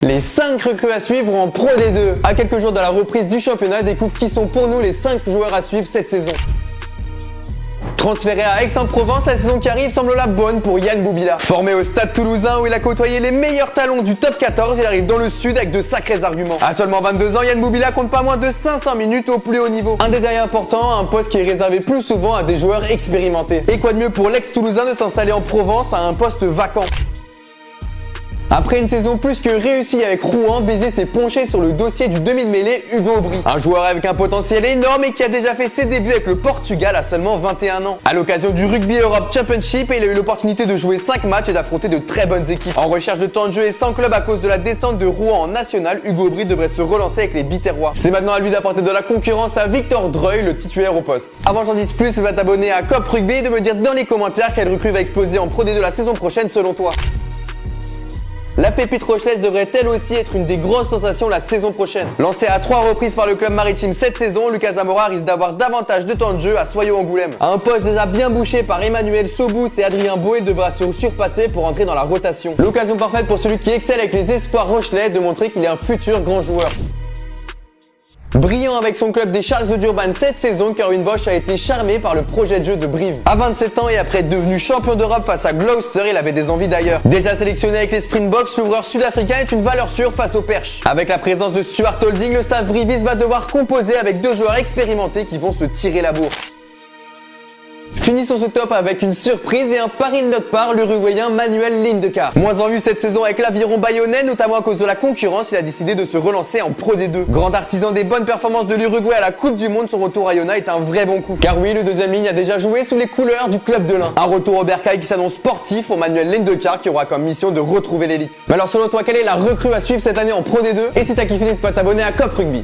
Les 5 recrues à suivre en Pro D2. À quelques jours de la reprise du championnat, découvre qui sont pour nous les 5 joueurs à suivre cette saison. Transféré à Aix-en-Provence, la saison qui arrive semble la bonne pour Yann Boubila. Formé au Stade Toulousain où il a côtoyé les meilleurs talons du top 14, il arrive dans le sud avec de sacrés arguments. À seulement 22 ans, Yann Boubila compte pas moins de 500 minutes au plus haut niveau. Un détail important, un poste qui est réservé plus souvent à des joueurs expérimentés. Et quoi de mieux pour l'ex-Toulousain de s'installer en Provence à un poste vacant. Après une saison plus que réussie avec Rouen, Béziers s'est penché sur le dossier du demi de mêlée Hugo Aubry. Un joueur avec un potentiel énorme et qui a déjà fait ses débuts avec le Portugal à seulement 21 ans. À l'occasion du Rugby Europe Championship, il a eu l'opportunité de jouer 5 matchs et d'affronter de très bonnes équipes. En recherche de temps de jeu et sans club à cause de la descente de Rouen en national, Hugo Aubry devrait se relancer avec les Biterrois. C'est maintenant à lui d'apporter de la concurrence à Victor Dreuil, le titulaire au poste. Avant que j'en dise plus, va t'abonner à Cop Rugby et de me dire dans les commentaires quelle recrue va exploser en Pro D2 la saison prochaine selon toi. La pépite rochelaise devrait elle aussi être une des grosses sensations la saison prochaine. Lancé à 3 reprises par le club maritime cette saison, Lucas Zamora risque d'avoir davantage de temps de jeu à Soyaux-Angoulême. À un poste déjà bien bouché par Emmanuel Sobous et Adrien Boé, devra se surpasser pour entrer dans la rotation. L'occasion parfaite pour celui qui excelle avec les espoirs rochelais de montrer qu'il est un futur grand joueur. Brillant avec son club des Sharks de Durban cette saison, Kerwin Bosch a été charmé par le projet de jeu de Brive. À 27 ans et après être devenu champion d'Europe face à Gloucester, il avait des envies d'ailleurs. Déjà sélectionné avec les Springboks, l'ouvreur sud-africain est une valeur sûre face aux Perches. Avec la présence de Stuart Holding, le staff briviste va devoir composer avec 2 joueurs expérimentés qui vont se tirer la bourre. Finissons ce top avec une surprise et un pari de notre part, l'Uruguayen Manuel Lindecar. Moins en vue cette saison avec l'aviron bayonnais, notamment à cause de la concurrence, il a décidé de se relancer en Pro D2. Grand artisan des bonnes performances de l'Uruguay à la Coupe du Monde, son retour à Iona est un vrai bon coup. Car oui, le deuxième ligne a déjà joué sous les couleurs du club de l'Ain. Un retour au bercail qui s'annonce sportif pour Manuel Lindecar qui aura comme mission de retrouver l'élite. Mais alors selon toi, quelle est la recrue à suivre cette année en Pro D2? Et si t'as kiffé, n'hésite pas à t'abonner à Cop Rugby.